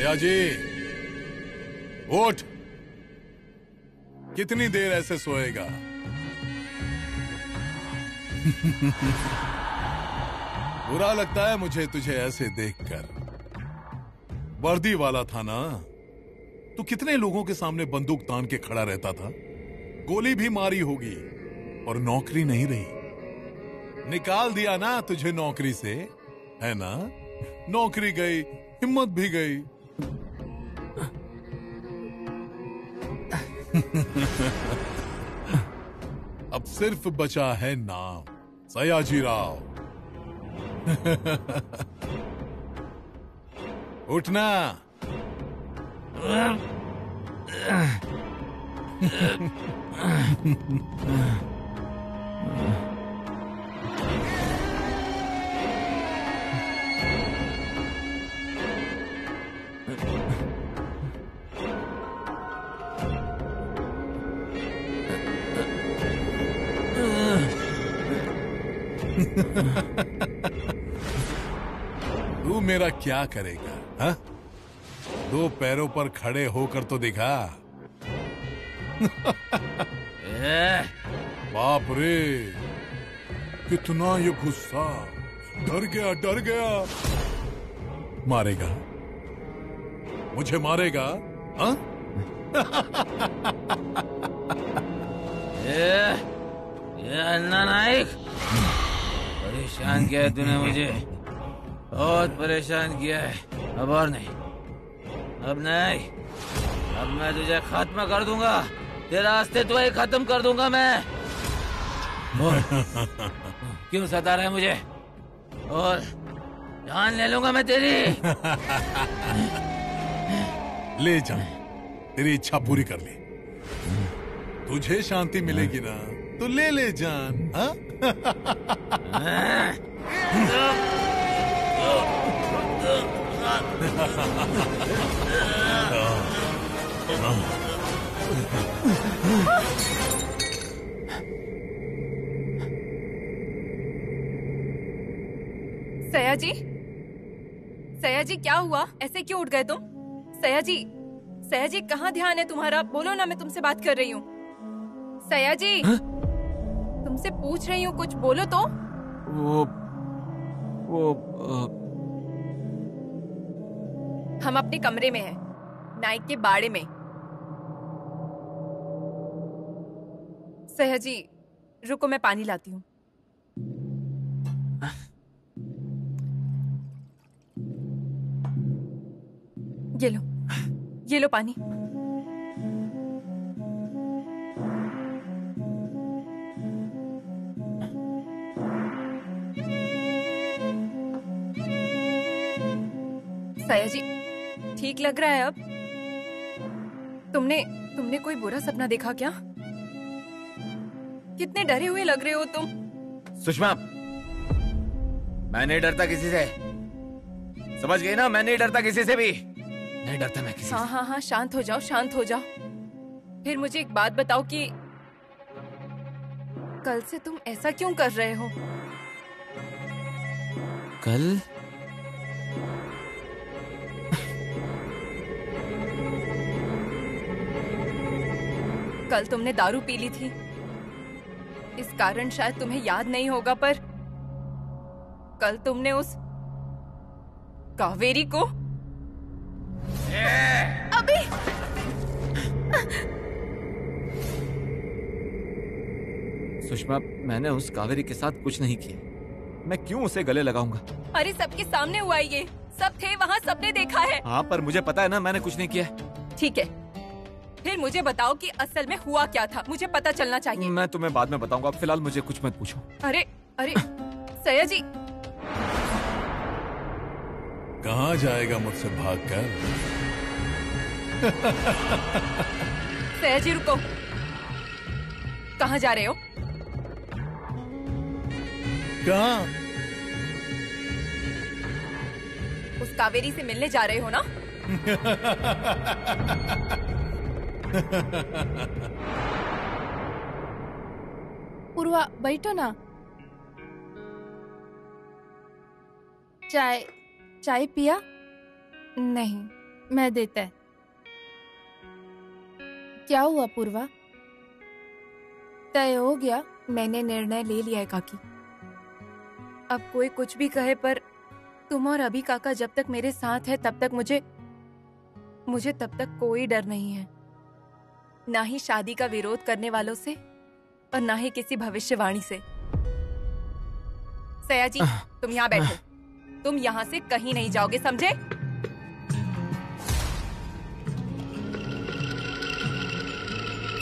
सयाजी, उठ। कितनी देर ऐसे सोएगा? बुरा लगता है मुझे तुझे ऐसे देखकर। वर्दी वाला था ना, तू कितने लोगों के सामने बंदूक तान के खड़ा रहता था। गोली भी मारी होगी और नौकरी नहीं रही। निकाल दिया ना तुझे नौकरी से, है ना? नौकरी गई, हिम्मत भी गई। अब सिर्फ बचा है नाम, सयाजी राव। उठना। तू मेरा क्या करेगा? हा? दो पैरों पर खड़े होकर तो दिखा। बाप रे, कितना ये गुस्सा! डर गया, डर गया। मारेगा, मुझे मारेगा? हा? ये अन्ना नाइक, परेशान किया है तूने मुझे, बहुत परेशान किया है। अब और नहीं, अब नहीं, अब मैं तुझे खत्म कर दूंगा, तेरा अस्तित्व ही खत्म कर दूंगा मैं। क्यों सता रहा है मुझे? और जान ले लूंगा मैं तेरी। ले जा, तेरी इच्छा पूरी कर ले। तुझे शांति मिलेगी ना तो ले ले जान। हा? सयाजी, सयाजी क्या हुआ? ऐसे क्यों उठ गए तुम? सयाजी, सयाजी कहाँ ध्यान है तुम्हारा? बोलो ना, मैं तुमसे बात कर रही हूँ। सयाजी, तुमसे पूछ रही हूँ, कुछ बोलो तो। हम अपने कमरे में हैं, नाइक के बाड़े में। सयाजी रुको, मैं पानी लाती हूँ। ये लो पानी। सयाजी, ठीक लग रहा है अब? तुमने कोई बुरा सपना देखा क्या? कितने डरे हुए लग रहे हो तुम। सुषमा, मैं नहीं डरता किसी से, समझ गई ना? मैं नहीं डरता किसी से भी, नहीं डरता मैं किसी से। हाँ, शांत हो जाओ, शांत हो जाओ। फिर मुझे एक बात बताओ कि कल से तुम ऐसा क्यों कर रहे हो? कल? कल तुमने दारू पी ली थी, इस कारण शायद तुम्हें याद नहीं होगा, पर कल तुमने उस कावेरी को अभी सुषमा, मैंने उस कावेरी के साथ कुछ नहीं किया, मैं क्यों उसे गले लगाऊंगा? अरे सबके सामने हुआ ये, सब थे वहाँ, सबने देखा है। हाँ, पर मुझे पता है ना मैंने कुछ नहीं किया। ठीक है, फिर मुझे बताओ कि असल में हुआ क्या था, मुझे पता चलना चाहिए। मैं तुम्हें बाद में बताऊंगा, अब फिलहाल मुझे कुछ मत पूछो। अरे सयाजी, कहाँ जाएगा मुझसे भागकर? सयाजी रुको, कहाँ जा रहे हो? कहाँ? उस कावेरी से मिलने जा रहे हो ना? पूर्वा बैठो ना। चाय पिया? नहीं। मैं देता है। क्या हुआ पूर्वा? तय हो गया? मैंने निर्णय ले लिया है काकी। अब कोई कुछ भी कहे, पर तुम और अभी काका जब तक मेरे साथ है तब तक मुझे तब तक कोई डर नहीं है। ना ही शादी का विरोध करने वालों से और ना ही किसी भविष्यवाणी से। सया जी, तुम यहाँ बैठो। तुम यहाँ से कहीं नहीं जाओगे, समझे?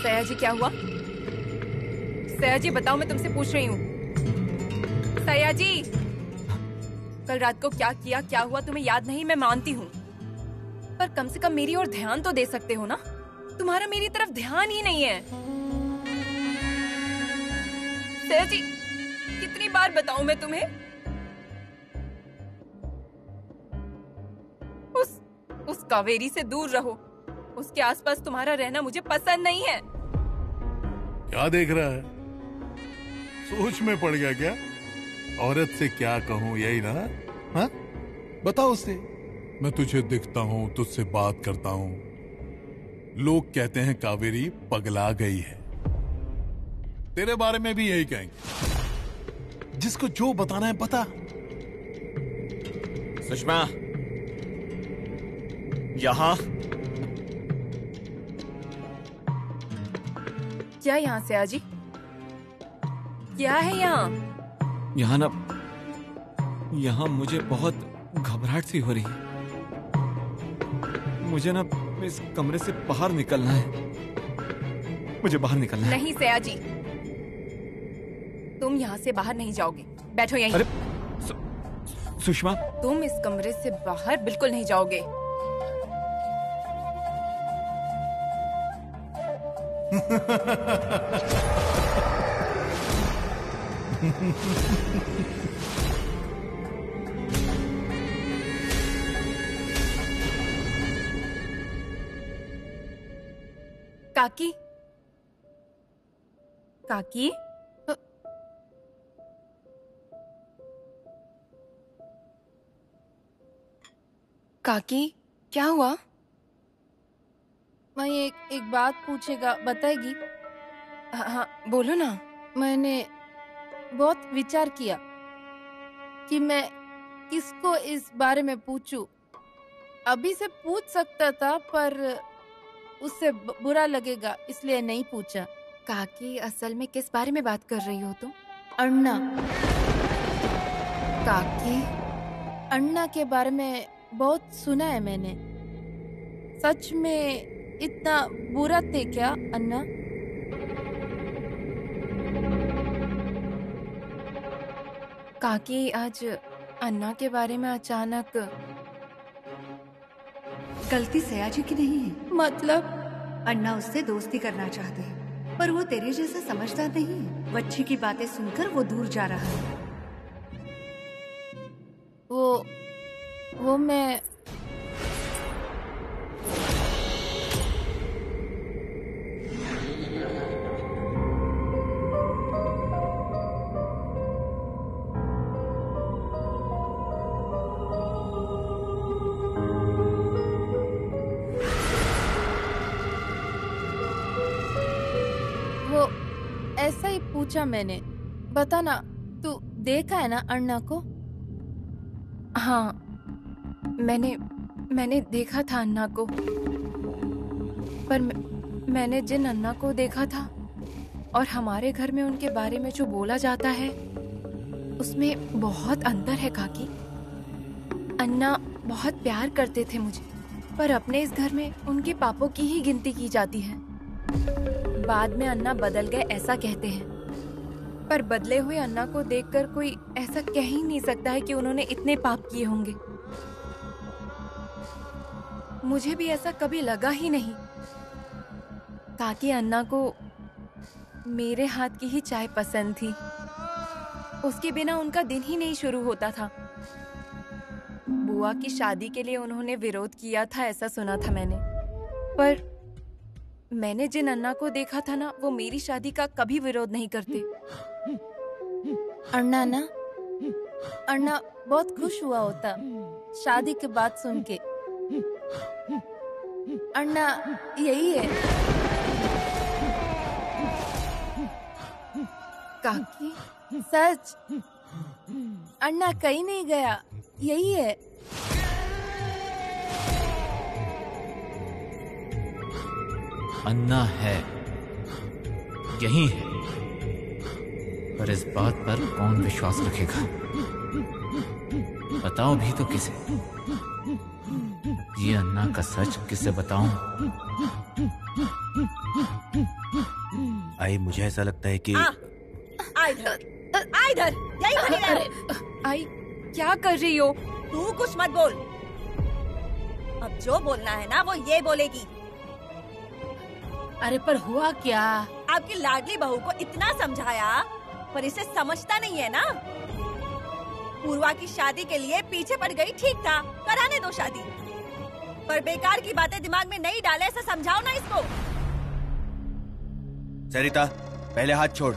सया जी, क्या हुआ? सया जी बताओ, मैं तुमसे पूछ रही हूँ। सया जी, कल रात को क्या किया, क्या हुआ तुम्हें याद नहीं? मैं मानती हूँ, पर कम से कम मेरी ओर ध्यान तो दे सकते हो ना। तुम्हारा मेरी तरफ ध्यान ही नहीं है। सया जी, कितनी बार बताऊं मैं तुम्हें? उस कावेरी से दूर रहो। उसके आसपास तुम्हारा रहना मुझे पसंद नहीं है। क्या देख रहा है? सोच में पड़ गया क्या? औरत से क्या कहूं, यही ना? हाँ, बताओ उससे। मैं तुझे दिखता हूं, तुझसे बात करता हूं, लोग कहते हैं कावेरी पगला गई है। तेरे बारे में भी यही कहेंगे। जिसको जो बताना है बता। सुषमा, यहाँ क्या यहाँ से आजी? क्या है यहाँ? यहाँ ना, यहाँ मुझे बहुत घबराहट सी हो रही है। मुझे ना इस कमरे से बाहर निकलना है। मुझे बाहर निकलना है। नहीं सया जी, तुम यहाँ से बाहर नहीं जाओगे। बैठो यहीं। अरे सुषमा, तुम इस कमरे से बाहर बिल्कुल नहीं जाओगे। काकी, काकी, काकी, क्या हुआ? मैं एक बात पूछेगा, बताएगी? हाँ, बोलो ना। मैंने बहुत विचार किया कि मैं किसको इस बारे में पूछूं। अभी से पूछ सकता था, पर उससे बुरा लगेगा, इसलिए नहीं पूछा। काकी, असल में किस बारे में बात कर रही हो तुम? अन्ना। काकी, अन्ना के बारे में बहुत सुना है मैंने। सच में इतना बुरा थे क्या अन्ना? काकी, आज अन्ना के बारे में अचानक। गलती सयाजी की नहीं है। मतलब? अन्ना उससे दोस्ती करना चाहते हैं, पर वो तेरे जैसा समझदार नहीं है। बच्ची की बातें सुनकर वो दूर जा रहा है। वो मैं वो ऐसा ही पूछा मैंने। बता ना, तू देखा है ना अन्ना को? हाँ, मैंने देखा था अन्ना को, पर मैंने जिन अन्ना को देखा था और हमारे घर में उनके बारे में जो बोला जाता है, उसमें बहुत अंतर है काकी। अन्ना बहुत प्यार करते थे मुझे, पर अपने इस घर में उनके पापों की ही गिनती की जाती है। बाद में अन्ना बदल गए ऐसा कहते हैं, पर बदले हुए अन्ना को देखकर कोई ऐसा कह ही नहीं सकता है कि उन्होंने इतने पाप किए होंगे। मुझे भी ऐसा कभी लगा ही नहीं। काकी, अन्ना को मेरे हाथ की ही चाय पसंद थी। उसके बिना उनका दिन ही नहीं शुरू होता था। बुआ की शादी के लिए उन्होंने विरोध किया था, ऐसा सुना था मैंने। पर मैंने जिन अन्ना को देखा था ना, वो मेरी शादी का कभी विरोध नहीं करते। अन्ना बहुत खुश हुआ होता शादी के बाद सुन के। अन्ना यही है। काकी सच, अन्ना कहीं नहीं गया, यही है। अन्ना है, यही है, पर इस बात पर कौन विश्वास रखेगा? बताओ भी तो किसे? ये अन्ना का सच किसे बताऊं? आई, मुझे ऐसा लगता है कि इधर यही खड़ी रह। आई क्या कर रही हो? तू कुछ मत बोल। अब जो बोलना है ना वो ये बोलेगी। अरे पर हुआ क्या? आपकी लाडली बहू को इतना समझाया पर इसे समझता नहीं है ना। पूर्वा की शादी के लिए पीछे पड़ गई, ठीक था, कराने दो शादी, पर बेकार की बातें दिमाग में नहीं डाले, ऐसा समझाओ ना इसको। सरिता, पहले हाथ छोड़।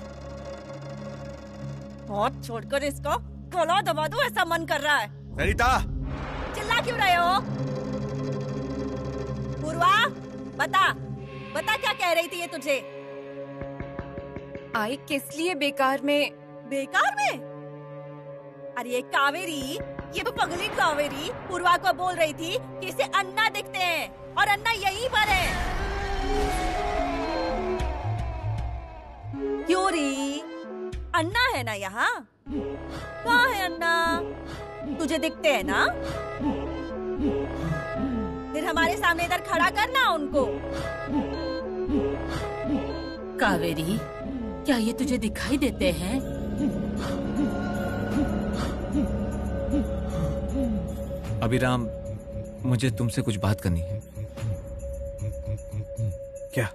हाथ छोड़कर इसको गला दबा दूं, ऐसा मन कर रहा है। सरिता! चिल्ला क्यों रहे हो? पूर्वा, बता क्या कह रही थी ये तुझे? आई किस लिए बेकार में? बेकार में? अरे ये कावेरी, ये तो पगली कावेरी पूर्वा को बोल रही थी कि इसे अन्ना दिखते हैं और अन्ना यहीं पर है। क्यों री? अन्ना है ना यहाँ? कहाँ है अन्ना? तुझे दिखते हैं ना? फिर हमारे सामने इधर खड़ा करना उनको। कावेरी, क्या ये तुझे दिखाई देते हैं? अभिराम, मुझे तुमसे कुछ बात करनी है। क्या?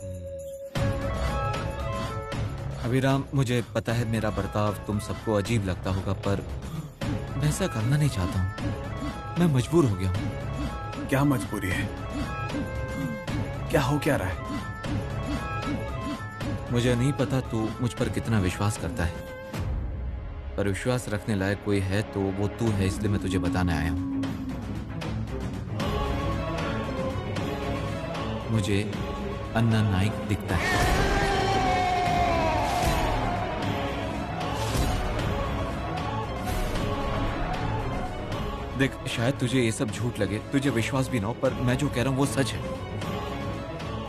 अभिराम, मुझे पता है मेरा बर्ताव तुम सबको अजीब लगता होगा, पर मैं ऐसा करना नहीं चाहता हूँ। मैं मजबूर हो गया हूँ। क्या मजबूरी है? क्या हो क्या रहा है? मुझे नहीं पता तू मुझ पर कितना विश्वास करता है, पर विश्वास रखने लायक कोई है तो वो तू है, इसलिए मैं तुझे बताने आया हूँ। मुझे अन्ना नाइक दिखता है। देख, शायद तुझे ये सब झूठ लगे, तुझे विश्वास भी ना हो, पर मैं जो कह रहा हूँ वो सच है।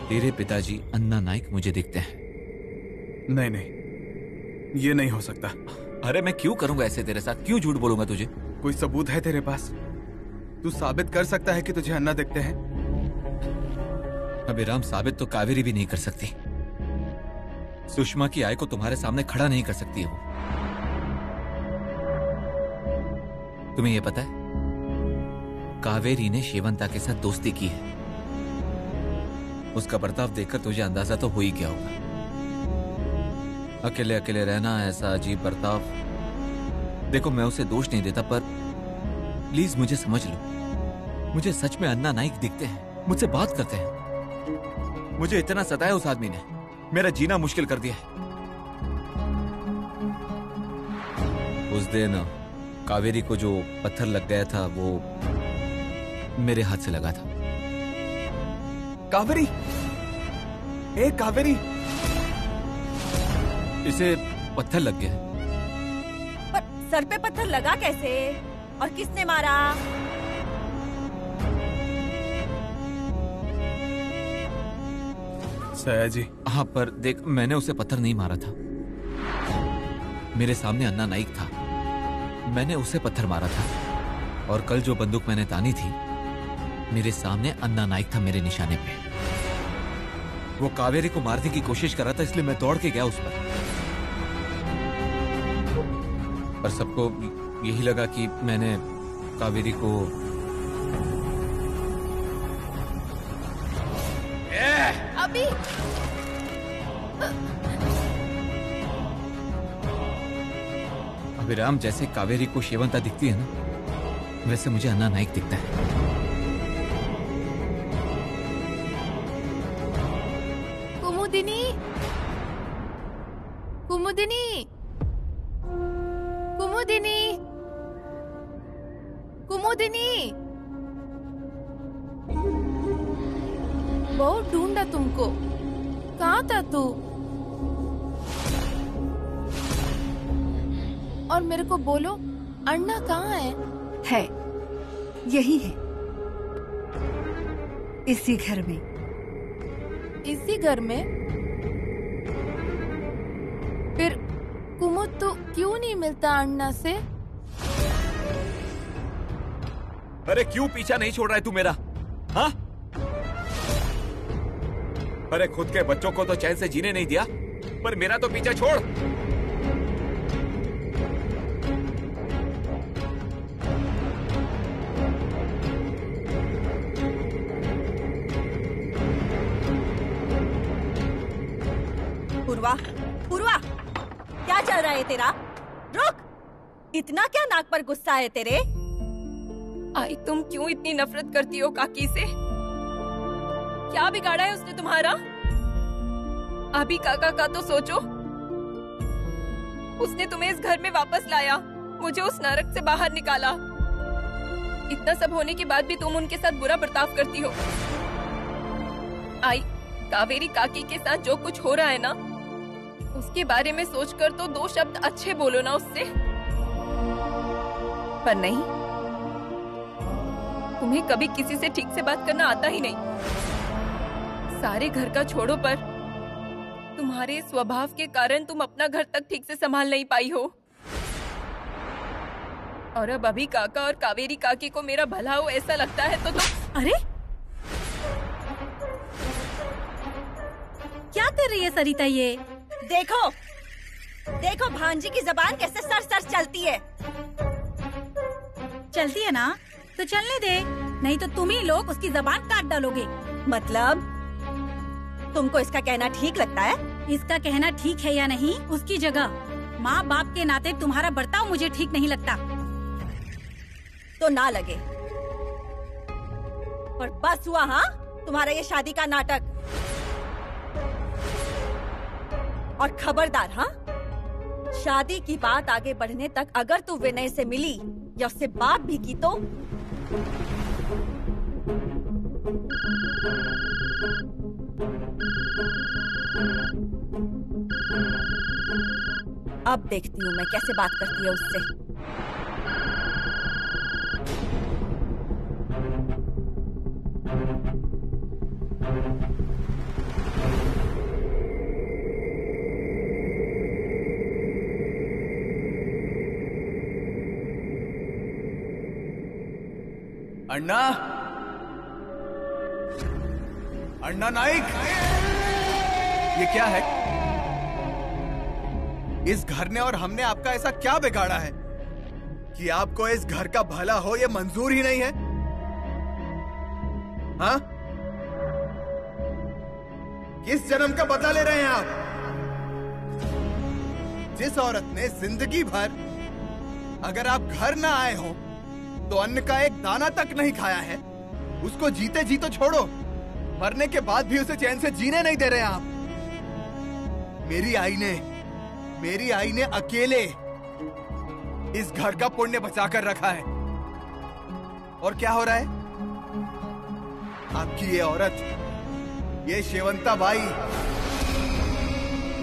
तेरे पिताजी अन्ना नाइक मुझे दिखते हैं। नहीं, ये नहीं हो सकता। अरे मैं क्यों करूंगा ऐसे तेरे साथ? क्यों झूठ बोलूंगा तुझे? कोई सबूत है तेरे पास? तू साबित कर सकता है कि तुझे अन्ना दिखते हैं? अभिराम, साबित तो कावेरी भी नहीं कर सकती। सुषमा की आय को तुम्हारे सामने खड़ा नहीं कर सकती है वो। तुम्हें यह पता है, कावेरी ने शेवंता के साथ दोस्ती की है। उसका बर्ताव देखकर तुझे अंदाजा तो हो ही गया होगा। अकेले अकेले रहना, ऐसा अजीब बर्ताव। देखो, मैं उसे दोष नहीं देता, पर प्लीज मुझे समझ लो। मुझे सच में अन्ना नाइक दिखते हैं, मुझसे बात करते हैं। मुझे इतना सताया उस आदमी ने, मेरा जीना मुश्किल कर दिया है। उस दिन कावेरी को जो पत्थर लग गया था वो मेरे हाथ से लगा था। कावेरी! ए कावेरी! इसे पत्थर लग गया। पर सर पे पत्थर लगा कैसे और किसने मारा? सया जी। हाँ, पर देख, मैंने उसे पत्थर नहीं मारा था। मेरे सामने अन्ना नाइक था, मैंने उसे पत्थर मारा था। और कल जो बंदूक मैंने तानी थी, मेरे सामने अन्ना नाइक था मेरे निशाने पे। वो कावेरी को मारने की कोशिश कर रहा था, इसलिए मैं दौड़ के गया उस पर सबको यही लगा कि मैंने कावेरी को अभी अभिराम, जैसे कावेरी को शेवंता दिखती है ना, वैसे मुझे अन्ना नाइक दिखता है। कुमुदिनी, कुमुदिनी, कुमुदिनी, कुमुदिनी। बहुत ढूंढा तुमको। कहाँ था तू? और मेरे को बोलो, अन्ना कहाँ है? यही है, इसी घर में। इसी घर में? फिर कुमुद तो क्यों नहीं मिलता अन्ना से? अरे क्यों पीछा नहीं छोड़ रहा है तू मेरा? हाँ? अरे खुद के बच्चों को तो चैन से जीने नहीं दिया, पर मेरा तो पीछा छोड़। पूर्वा, पूर्वा, क्या चल रहा है तेरा? रुक! इतना क्या नाक पर गुस्सा है तेरे? आई, तुम क्यों इतनी नफरत करती हो काकी से? क्या बिगाड़ा है उसने तुम्हारा? अभी काका का तो सोचो। उसने तुम्हें इस घर में वापस लाया, मुझे उस नरक से बाहर निकाला। इतना सब होने के बाद भी तुम उनके साथ बुरा बर्ताव करती हो। आई, कावेरी काकी के साथ जो कुछ हो रहा है ना, उसके बारे में सोचकर तो 2 शब्द अच्छे बोलो ना उससे। पर नहीं, तुम्हें कभी किसी से ठीक से बात करना आता ही नहीं। सारे घर का छोड़ो, पर तुम्हारे स्वभाव के कारण तुम अपना घर तक ठीक से संभाल नहीं पाई हो। और अब अभी काका और कावेरी काकी को मेरा भला हो ऐसा लगता है तो तुम... अरे क्या कर रही है सरिता ये? देखो, देखो भांजी की जबान कैसे सर सर चलती है। चलती है ना तो चलने दे, नहीं तो तुम ही लोग उसकी जबान काट डालोगे। मतलब तुमको इसका कहना ठीक लगता है? इसका कहना ठीक है या नहीं, उसकी जगह माँ बाप के नाते तुम्हारा बर्ताव मुझे ठीक नहीं लगता। तो ना लगे, पर बस हुआ हाँ तुम्हारा ये शादी का नाटक। और खबरदार हाँ, शादी की बात आगे बढ़ने तक अगर तू विनय से मिली या उससे बात भी की तो अब देखती हूँ मैं कैसे बात करती है उससे। अन्ना, अन्ना नाइक, ये क्या है? इस घर ने और हमने आपका ऐसा क्या बिगाड़ा है कि आपको इस घर का भला हो ये मंजूर ही नहीं है? हाँ? किस जन्म का बदला ले रहे हैं आप? जिस औरत ने जिंदगी भर अगर आप घर ना आए हो तो अन्न का एक दाना तक नहीं खाया है, उसको जीते जी तो छोड़ो, मरने के बाद भी उसे चैन से जीने नहीं दे रहे आप। मेरी आई ने अकेले इस घर का पुण्य बचा कर रखा है। और क्या हो रहा है? आपकी ये औरत, ये शेवंता बाई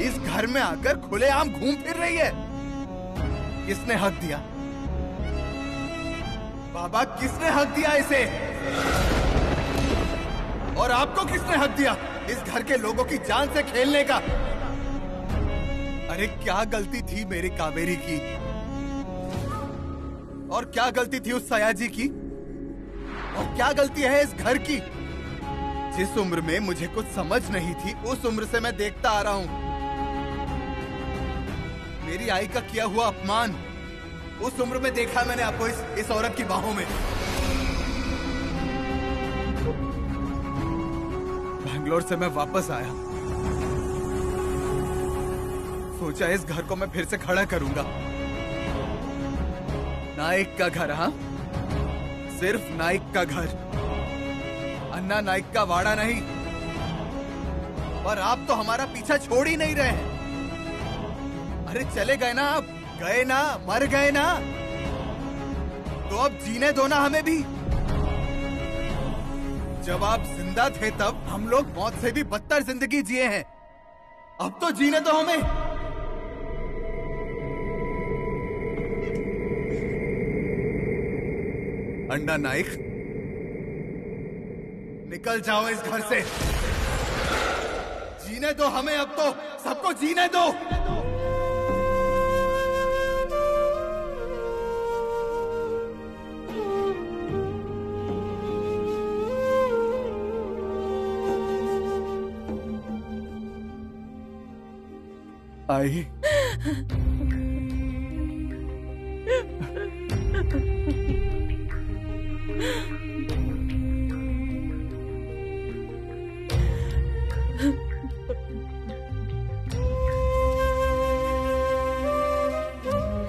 इस घर में आकर खुलेआम घूम फिर रही है। किसने हक दिया? बाबा, किसने हक दिया इसे? और आपको किसने हक दिया इस घर के लोगों की जान से खेलने का? अरे क्या गलती थी मेरी कावेरी की, और क्या गलती थी उस सयाजी की, और क्या गलती है इस घर की? जिस उम्र में मुझे कुछ समझ नहीं थी, उस उम्र से मैं देखता आ रहा हूं मेरी आई का किया हुआ अपमान। उस उम्र में देखा मैंने आपको इस औरत की बाहों में। बैंगलोर से मैं वापस आया, सोचा इस घर को मैं फिर से खड़ा करूंगा। नाइक का घर, हाँ, सिर्फ नाइक का घर, अन्ना नाइक का वाड़ा नहीं। और आप तो हमारा पीछा छोड़ ही नहीं रहे हैं। अरे चले गए ना आप, गए ना, मर गए ना, तो अब जीने दो ना हमें भी। जब आप जिंदा थे तब हम लोग मौत से भी बदतर जिंदगी जिए हैं। अब तो जीने दो हमें। अन्ना नाइक, निकल जाओ इस घर से। जीने दो हमें, अब तो सबको जीने दो। आई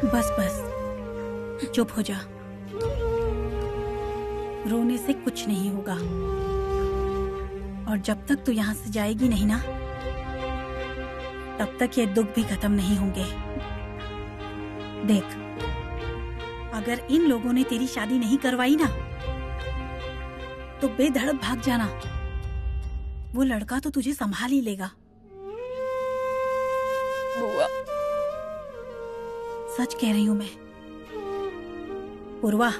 बस बस चुप हो जा। रोने से कुछ नहीं होगा, और जब तक तू यहाँ से जाएगी नहीं ना, तब तक ये दुख भी खत्म नहीं होंगे। देख, अगर इन लोगों ने तेरी शादी नहीं करवाई ना, तो बेधड़क भाग जाना। वो लड़का तो तुझे संभाल ही लेगा। बुआ, सच कह रही हूँ मैं। पूर्वा,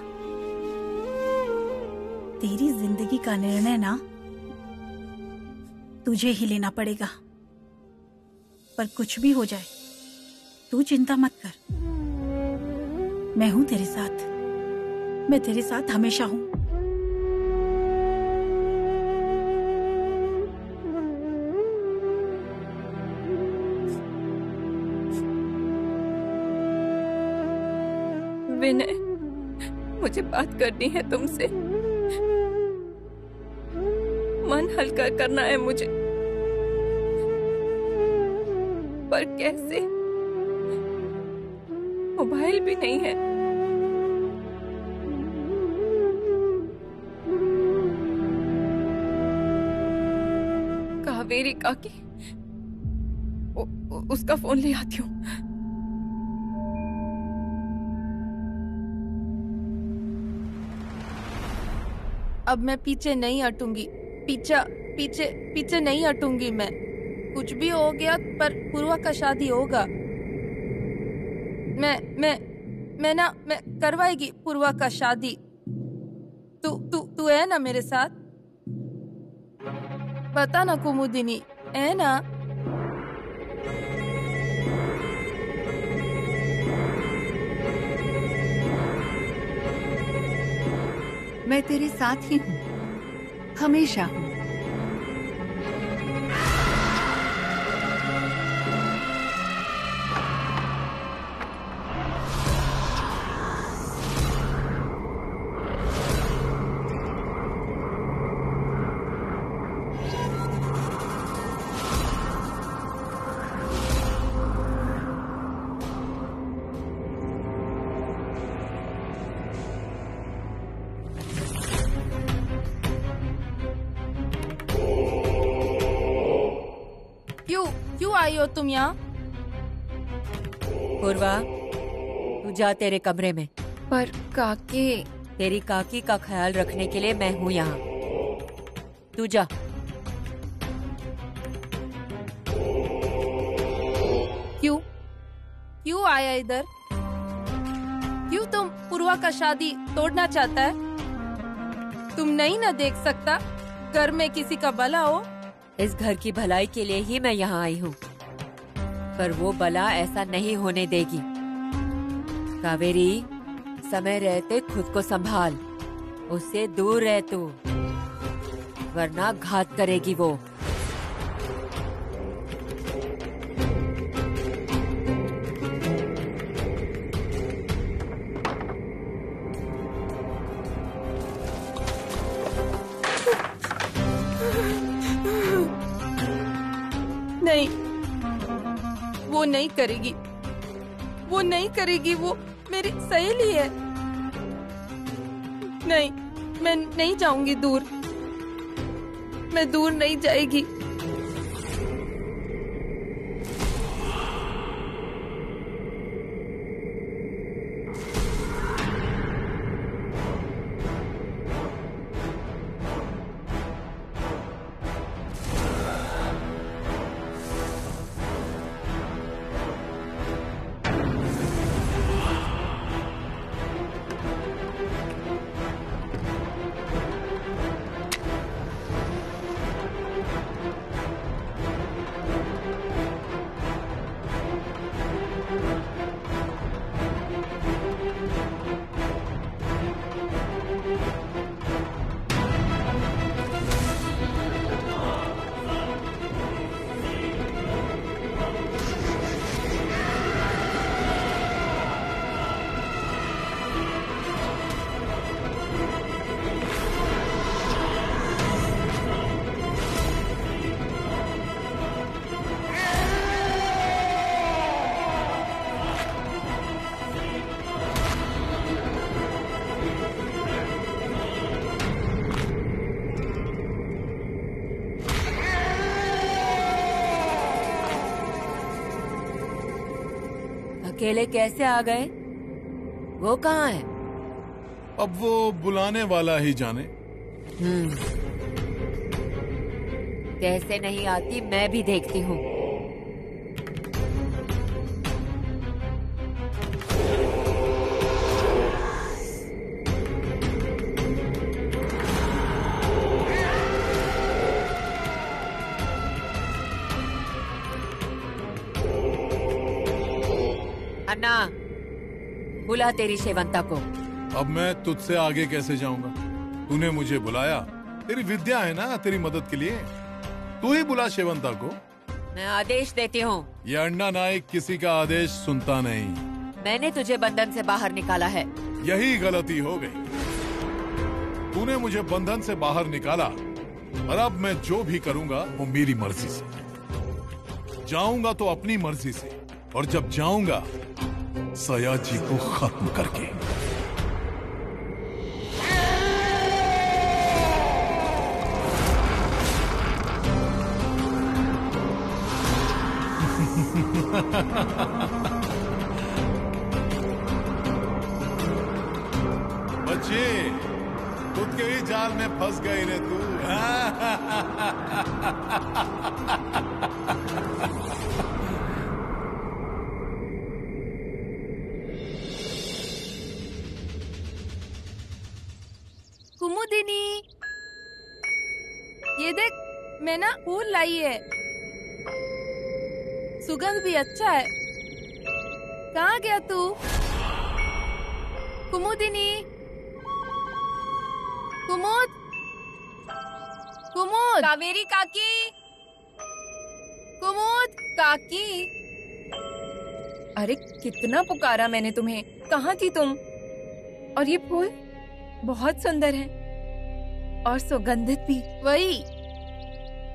तेरी जिंदगी का निर्णय ना तुझे ही लेना पड़ेगा। पर कुछ भी हो जाए, तू चिंता मत कर। मैं हूं तेरे साथ। मैं तेरे साथ हमेशा हूं। विनय, मुझे बात करनी है तुमसे। मन हल्का करना है मुझे, पर कैसे? मोबाइल भी नहीं है। कावेरी काकी, उसका फोन ले आती हूँ। अब मैं पीछे नहीं हटूंगी। पीछे नहीं हटूंगी मैं। कुछ भी हो गया, पर पूर्वा का शादी होगा। मैं करवाएगी पूर्वा का शादी। तू है ना मेरे साथ? बता ना कुमुदिनी, है ना? मैं तेरे साथ ही हूँ, हमेशा हूँ। क्यों आई हो तुम यहाँ? पूर्वा, तू जा तेरे कमरे में। पर काकी, तेरी काकी का ख्याल रखने के लिए मैं हूँ यहाँ। तू जा। क्यों आया इधर? क्यों तुम पूर्वा का शादी तोड़ना चाहता है? तुम नहीं ना देख सकता घर में किसी का भला हो? इस घर की भलाई के लिए ही मैं यहाँ आई हूँ, पर वो भला ऐसा नहीं होने देगी। कावेरी, समय रहते खुद को संभाल, उससे दूर रह तू, वरना घात करेगी वो। नहीं, वो नहीं करेगी। वो नहीं करेगी। वो मेरी सहेली है। नहीं, मैं नहीं जाऊंगी दूर। मैं दूर नहीं जाएगी। अकेले कैसे आ गए? वो कहाँ है? अब वो बुलाने वाला ही जाने। कैसे नहीं आती मैं भी देखती हूँ। अन्ना, बुला तेरी शेवंता को। अब मैं तुझसे आगे कैसे जाऊंगा? तूने मुझे बुलाया, तेरी विद्या है ना तेरी मदद के लिए। तू ही बुला शेवंता को। मैं आदेश देती हूँ। ये अन्ना नाइक किसी का आदेश सुनता नहीं। मैंने तुझे बंधन से बाहर निकाला है। यही गलती हो गई। तूने मुझे बंधन से बाहर निकाला और अब मैं जो भी करूंगा वो मेरी मर्जी से। जाऊंगा तो अपनी मर्जी से, और जब जाऊंगा सयाजी को खत्म करके। बच्चे, खुद के ही जाल में फंस गई रे तू। कुमुदिनी, ये देख, मैं ना फूल लाई है। सुगंध भी अच्छा है। कहाँ गया तू? कुमुदिनी, कुमुद, कुमुद, कावेरी काकी, कुमुद, काकी। अरे कितना पुकारा मैंने तुम्हें, कहाँ थी तुम? और ये फूल बहुत सुंदर है और सुगंधित भी।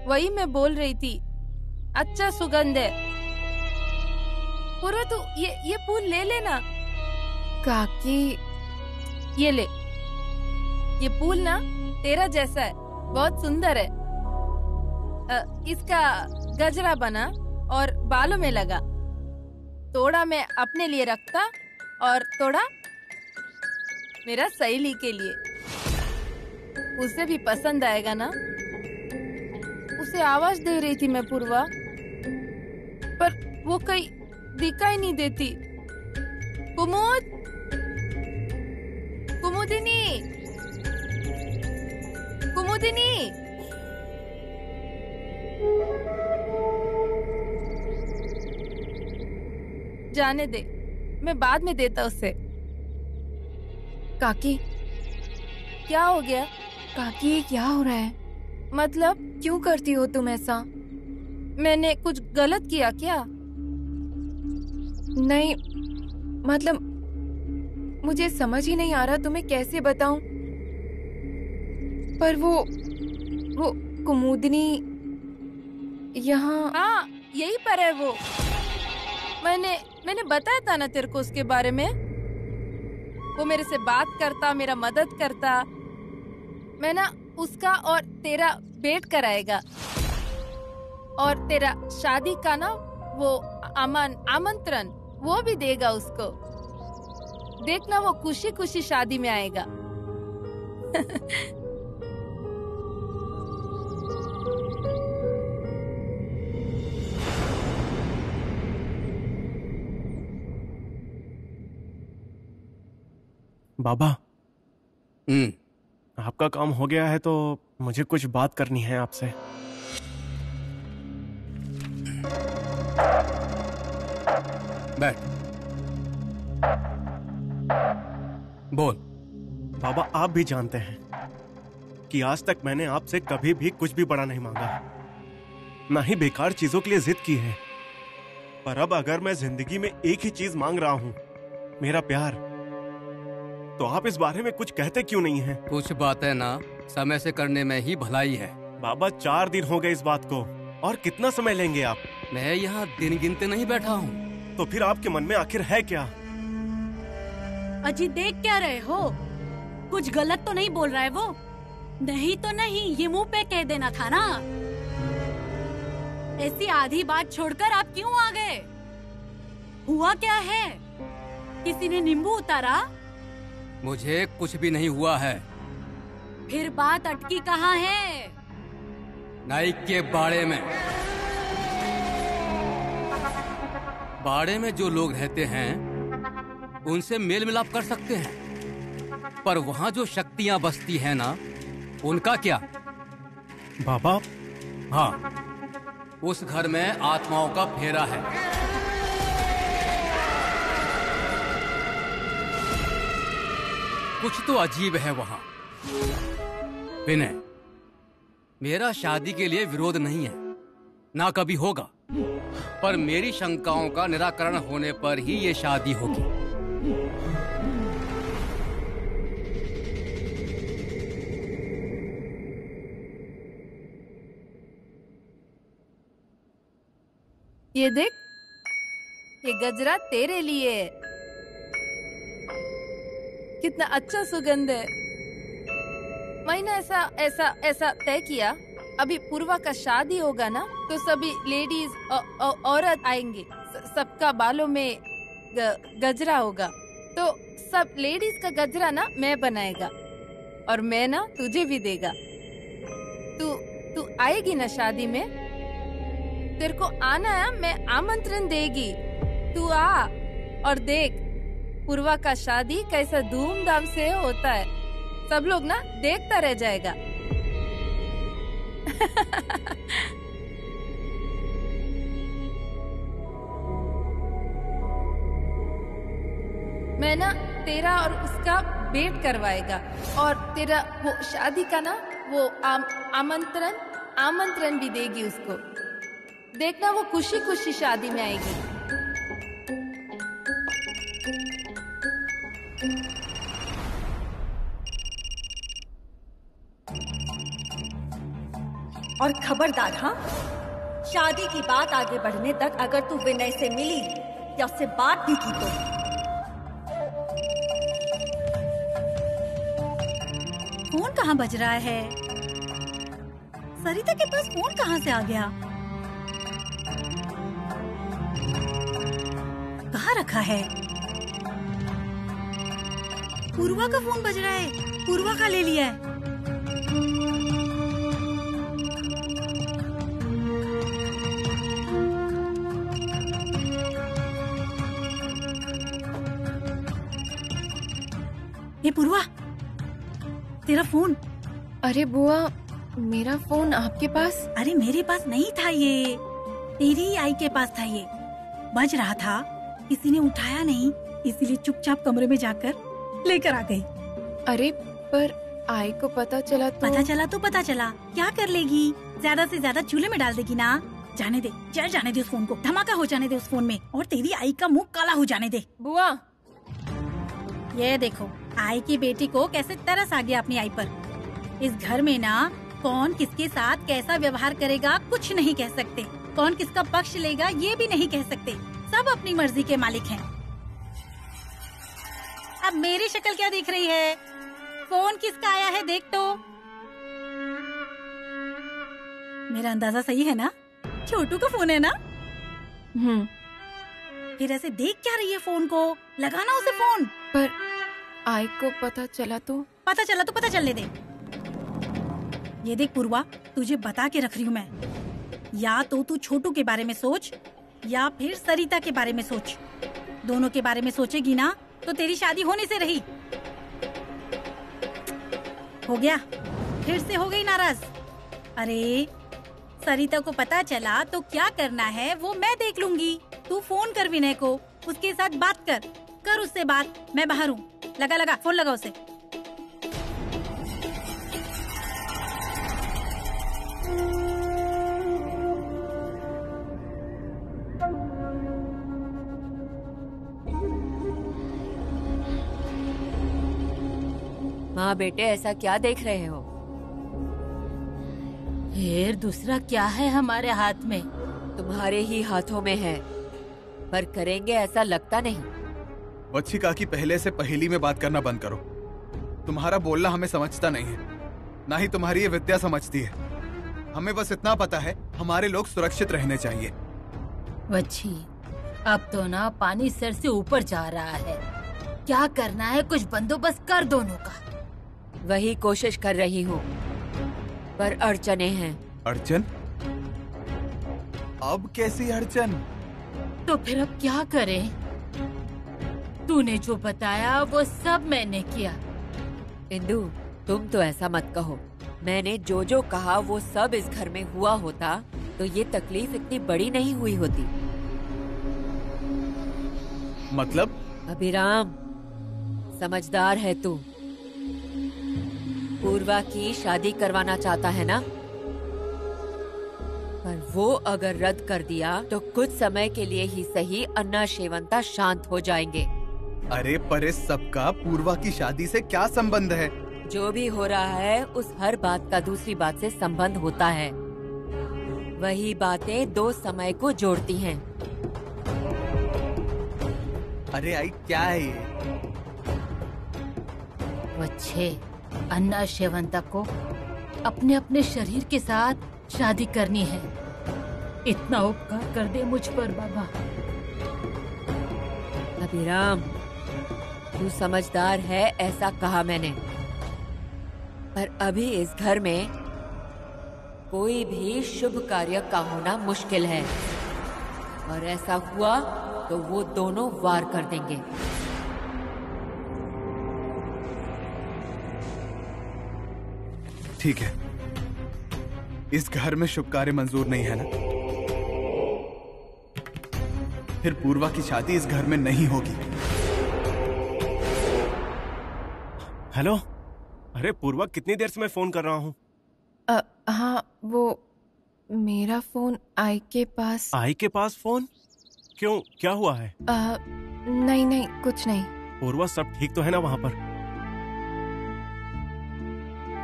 वही मैं बोल रही थी, अच्छा सुगंध है। पूरा तू ये फूल ले लेना। काकी, ये ले। ये फूल ना तेरा जैसा है, बहुत सुंदर है। इसका गजरा बना और बालों में लगा। थोड़ा मैं अपने लिए रखता और थोड़ा मेरा सहेली के लिए। उसे भी पसंद आएगा ना। उसे आवाज दे रही थी मैं पूर्वा, पर वो कहीं दिखाई नहीं देती। कुमुद, कुमुदिनी, कुमुदिनी। जाने दे, मैं बाद में देता उसे। काकी, क्या हो गया? काकी ये क्या हो रहा है? मतलब क्यों करती हो तुम ऐसा? मैंने कुछ गलत किया क्या? नहीं, मतलब मुझे समझ ही नहीं आ रहा तुम्हें कैसे बताऊं। पर वो कुमुदिनी यहाँ। हाँ, यही पर है वो। मैंने बताया था ना तेरे को उसके बारे में। वो मेरे से बात करता, मेरा मदद करता। मैं ना उसका और तेरा भेंट कराएगा, और तेरा शादी का ना वो आमंत्रण वो भी देगा उसको। देखना वो खुशी खुशी शादी में आएगा। बाबा, आपका काम हो गया है तो मुझे कुछ बात करनी है आपसे। बैठ, बोल। बाबा, आप भी जानते हैं कि आज तक मैंने आपसे कभी भी कुछ भी बड़ा नहीं मांगा, ना ही बेकार चीजों के लिए जिद की है। पर अब अगर मैं जिंदगी में एक ही चीज मांग रहा हूँ, मेरा प्यार, तो आप इस बारे में कुछ कहते क्यों नहीं हैं? कुछ बातें ना समय से करने में ही भलाई है। बाबा, 4 दिन हो गए इस बात को, और कितना समय लेंगे आप? मैं यहाँ दिन गिनते नहीं बैठा हूँ। तो फिर आपके मन में आखिर है क्या? अजी, देख क्या रहे हो? कुछ गलत तो नहीं बोल रहा है वो? नहीं तो नहीं, ये मुंह पे कह देना था ना। ऐसी आधी बात छोड़कर आप क्यों आ गए? हुआ क्या है? किसी ने नींबू उतारा? मुझे कुछ भी नहीं हुआ है। फिर बात अटकी कहाँ है? नाइक के बाड़े में। बाड़े में जो लोग रहते हैं उनसे मेल मिलाप कर सकते हैं, पर वहाँ जो शक्तियाँ बसती हैं ना, उनका क्या? बाबा, हाँ, उस घर में आत्माओं का फेरा है। कुछ तो अजीब है वहाँ। विनय, मेरा शादी के लिए विरोध नहीं है, ना कभी होगा, पर मेरी शंकाओं का निराकरण होने पर ही ये शादी होगी। ये देख, ये गजरा तेरे लिए है। कितना अच्छा सुगंध है। मैंने ऐसा ऐसा ऐसा तय किया, अभी पूर्वा का शादी होगा ना, तो सभी लेडीज औरत आएंगे, सबका बालों में गजरा होगा, तो सब लेडीज का गजरा ना मैं बनाएगा और मैं ना तुझे भी देगा। तू आएगी ना शादी में? तेरे को आना है, मैं आमंत्रण देगी, तू आ और देख पूर्वा का शादी कैसा धूमधाम से होता है। सब लोग ना देखता रह जाएगा। मैं ना तेरा और उसका भेंट करवाएगा और तेरा वो शादी का ना वो आमंत्रण भी देगी उसको। देखना वो खुशी खुशी शादी में आएगी। और खबरदार, हाँ, शादी की बात आगे बढ़ने तक अगर तू विनय से मिली या उससे बात भी की तो फोन कहाँ बज रहा है? सरिता के पास फोन कहाँ से आ गया? कहाँ रखा है? पूर्वा का फोन बज रहा है। पूर्वा का ले लिया है। ये पूर्वा, तेरा फोन। अरे बुआ, मेरा फोन आपके पास? अरे मेरे पास नहीं था, ये तेरी आई के पास था। ये बज रहा था, किसी ने उठाया नहीं, इसीलिए चुपचाप कमरे में जाकर लेकर आ गई। अरे पर आई को पता चला तो? पता चला क्या कर लेगी? ज्यादा से ज्यादा चूल्हे में डाल देगी ना। जाने दे, जल जाने दे उस फोन को, धमाका हो जाने दे उस फोन में, और तेरी आई का मुंह काला हो जाने दे। बुआ, ये देखो आई की बेटी को कैसे तरस आ गया अपनी आई पर। इस घर में ना कौन किसके साथ कैसा व्यवहार करेगा कुछ नहीं कह सकते, कौन किसका पक्ष लेगा ये भी नहीं कह सकते। सब अपनी मर्जी के मालिक हैं। अब मेरी शक्ल क्या दिख रही है? फोन किसका आया है देख तो। मेरा अंदाजा सही है ना? छोटू का फोन है ना? फिर ऐसे देख क्या रही है फोन को? लगाना उसे फोन। पर आई को पता चला तो? पता चलने दे। ये देख पूर्वा, तुझे बता के रख रही हूँ मैं, या तो तू छोटू के बारे में सोच या फिर सरिता के बारे में सोच। दोनों के बारे में सोचेगी ना तो तेरी शादी होने से रही। हो गया, फिर से हो गई नाराज। अरे सरिता को पता चला तो क्या करना है वो मैं देख लूंगी। तू फोन कर विनय को, उसके साथ बात कर उससे बात। मैं बाहर हूँ, लगा फोन लगा उसे। माँ बेटे ऐसा क्या देख रहे हो? फिर दूसरा क्या है हमारे हाथ में? तुम्हारे ही हाथों में है, पर करेंगे ऐसा लगता नहीं। बच्ची काकी, पहले से पहेली में बात करना बंद करो। तुम्हारा बोलना हमें समझता नहीं है, ना ही तुम्हारी ये विद्या समझती है। हमें बस इतना पता है, हमारे लोग सुरक्षित रहने चाहिए। वच्छी, अब तो ना पानी सर से ऊपर जा रहा है। क्या करना है, कुछ बंदोबस्त कर दोनों का। वही कोशिश कर रही हूँ, पर अड़चने हैं। अड़चन? अब कैसी अड़चन? तो फिर अब क्या करें? तूने जो बताया वो सब मैंने किया। इंदु, तुम तो ऐसा मत कहो। मैंने जो जो कहा वो सब इस घर में हुआ होता तो ये तकलीफ इतनी बड़ी नहीं हुई होती। मतलब? अभिराम, समझदार है तू। पूर्वा की शादी करवाना चाहता है ना? पर वो अगर रद्द कर दिया तो कुछ समय के लिए ही सही अन्ना शेवंता शांत हो जाएंगे। अरे पर इस सबका पूर्वा की शादी से क्या संबंध है? जो भी हो रहा है उस हर बात का दूसरी बात से संबंध होता है। वही बातें दो समय को जोड़ती हैं। अरे आई, क्या है ये? वच्छे, अन्ना शेवंता को अपने अपने शरीर के साथ शादी करनी है। इतना उपकार कर दे मुझ पर बाबा। अभिराम, तू समझदार है ऐसा कहा मैंने, पर अभी इस घर में कोई भी शुभ कार्य का होना मुश्किल है, और ऐसा हुआ तो वो दोनों वार कर देंगे। ठीक है, इस घर में शुभ कार्य मंजूर नहीं है ना? फिर पूर्वा की शादी इस घर में नहीं होगी। हेलो, अरे पूर्वा, कितनी देर से मैं फोन कर रहा हूँ। हाँ, वो मेरा फोन आई के पास। आई के पास फोन? क्यों, क्या हुआ है? नहीं नहीं, कुछ नहीं। पूर्वा, सब ठीक तो है ना वहाँ पर?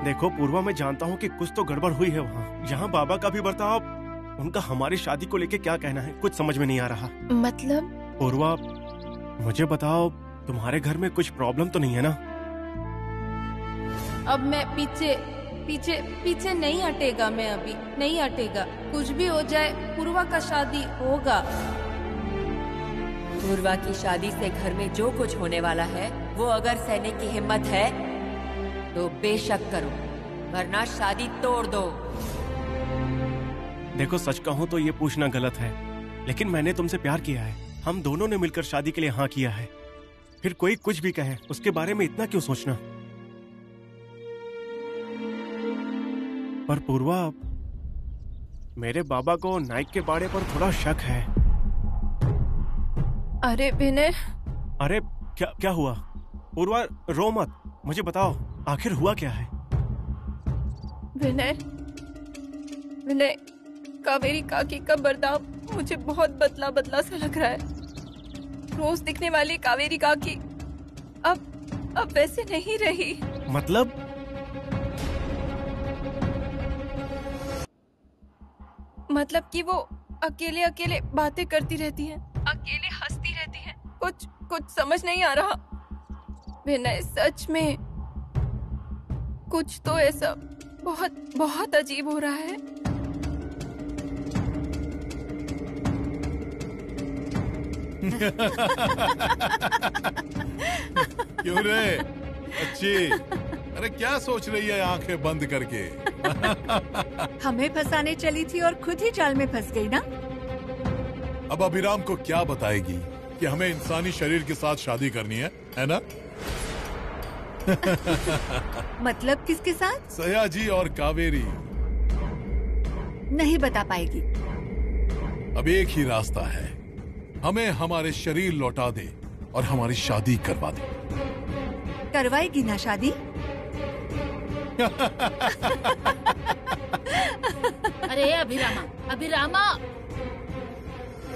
देखो पूर्वा, मैं जानता हूँ कि कुछ तो गड़बड़ हुई है वहाँ। यहाँ बाबा का भी बर्ताव, उनका हमारी शादी को लेके क्या कहना है, कुछ समझ में नहीं आ रहा। मतलब? पूर्वा, मुझे बताओ, तुम्हारे घर में कुछ प्रॉब्लम तो नहीं है ना? अब मैं पीछे नहीं हटेगा। मैं अभी नहीं हटेगा। कुछ भी हो जाए, पूर्वा का शादी होगा। पूर्वा की शादी से घर में जो कुछ होने वाला है वो अगर सहने की हिम्मत है तो बेशक करो, वरना शादी तोड़ दो। देखो, सच कहूँ तो ये पूछना गलत है, लेकिन मैंने तुमसे प्यार किया है। हम दोनों ने मिलकर शादी के लिए हाँ किया है। फिर कोई कुछ भी कहे, उसके बारे में इतना क्यों सोचना? पर पूर्वा, मेरे बाबा को नाइक के बारे पर थोड़ा शक है। अरे विनय। अरे क्या हुआ? पूर्वा, रो मत, मुझे बताओ आखिर हुआ क्या है? विनय, कावेरी काकी का बर्ताव मुझे बहुत बदला बदला सा लग रहा है। रोज दिखने वाली कावेरी काकी अब वैसे नहीं रही। मतलब कि वो अकेले अकेले बातें करती रहती हैं, अकेले हंसती रहती हैं। कुछ समझ नहीं आ रहा। विनय, सच में कुछ तो ऐसा बहुत अजीब हो रहा है। क्यों रे अच्छी? अरे क्या सोच रही है आंखें बंद करके? हमें फंसाने चली थी और खुद ही जाल में फंस गई ना। अब अभिराम को क्या बताएगी कि हमें इंसानी शरीर के साथ शादी करनी है ना? मतलब किसके साथ? सयाजी और कावेरी। नहीं बता पाएगी। अब एक ही रास्ता है, हमें हमारे शरीर लौटा दे और हमारी शादी करवा दे। करवाएगी ना शादी? अरे अभिरामा,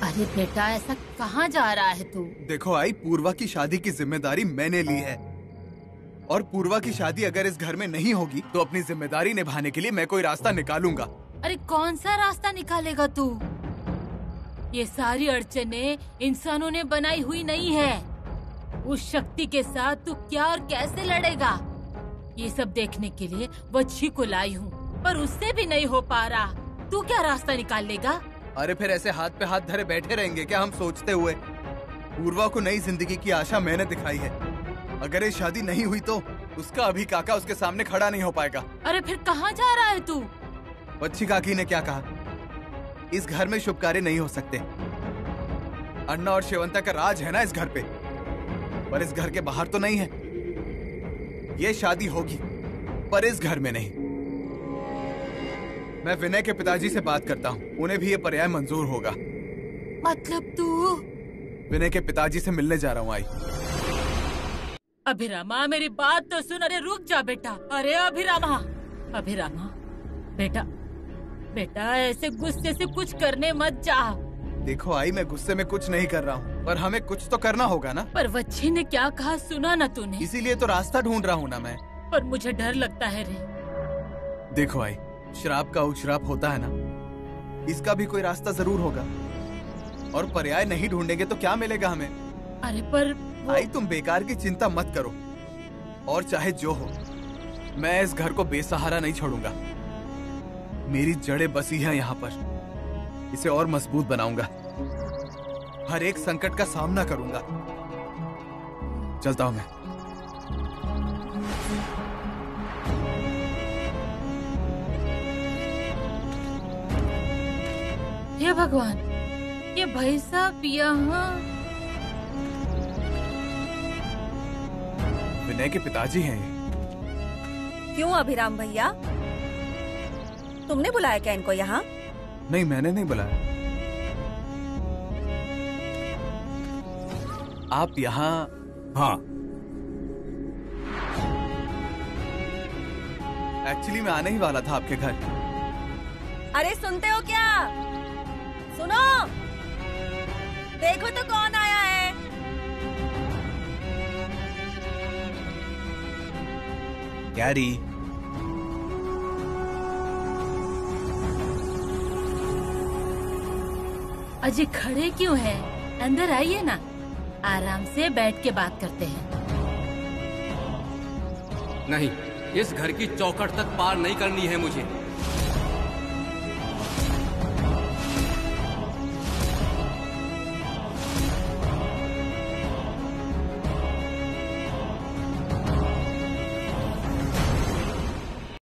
अरे बेटा, ऐसा कहाँ जा रहा है तू? देखो आई, पूर्वा की शादी की जिम्मेदारी मैंने ली है, और पूर्वा की शादी अगर इस घर में नहीं होगी तो अपनी जिम्मेदारी निभाने के लिए मैं कोई रास्ता निकालूंगा। अरे कौन सा रास्ता निकालेगा तू? ये सारी अड़चने इंसानों ने बनाई हुई नहीं है। उस शक्ति के साथ तू क्या और कैसे लड़ेगा, ये सब देखने के लिए वच्छी को लाई हूँ, पर उससे भी नहीं हो पा रहा। तू क्या रास्ता निकाल लेगा? अरे फिर ऐसे हाथ पे हाथ धरे बैठे रहेंगे क्या हम सोचते हुए? पूर्वा को नई जिंदगी की आशा मैंने दिखाई है। अगर ये शादी नहीं हुई तो उसका अभी काका उसके सामने खड़ा नहीं हो पाएगा। अरे फिर कहाँ जा रहा है तू? बच्ची काकी ने क्या कहा? इस घर में शुभ कार्य नहीं हो सकते। अन्ना और शेवंता का राज है ना इस घर पे, पर इस घर के बाहर तो नहीं है। ये शादी होगी पर इस घर में नहीं। मैं विनय के पिताजी से बात करता हूँ, उन्हें भी ये पर्याय मंजूर होगा। मतलब तू? विनय के पिताजी से मिलने जा रहा हूँ। आई अभिरामा, मेरी बात तो सुन। अरे रुक जा बेटा। अरे अभिरामा, अभिरामा बेटा, बेटा ऐसे गुस्से से कुछ करने मत जा। देखो आई, मैं गुस्से में कुछ नहीं कर रहा हूँ, पर हमें कुछ तो करना होगा ना। पर वच्छी ने क्या कहा सुना ना तूने? इसीलिए तो रास्ता ढूंढ रहा हूँ ना मैं। पर मुझे डर लगता है रे। देखो आई, श्राप का उपश्राप होता है ना, इसका भी कोई रास्ता जरूर होगा। और पर्याय नहीं ढूंढेंगे तो क्या मिलेगा हमें? अरे पर आई, तुम बेकार की चिंता मत करो। और चाहे जो हो, मैं इस घर को बेसहारा नहीं छोड़ूंगा। मेरी जड़ें बसी हैं यहाँ पर, इसे और मजबूत बनाऊंगा। हर एक संकट का सामना करूंगा। चलता हूं मैं। हे भगवान, ये भाई साहब यहाँ? विनय के पिताजी हैं ये। क्यों अभिराम भैया, तुमने बुलाया क्या इनको यहाँ? नहीं, मैंने नहीं बुलाया। आप यहाँ? हाँ, एक्चुअली मैं आने ही वाला था आपके घर। अरे सुनते हो क्या? सुनो, देखो तो कौन आया है। यारी, अजय खड़े क्यों हैं? अंदर आइए ना, आराम से बैठ के बात करते हैं। नहीं, इस घर की चौखट तक पार नहीं करनी है मुझे।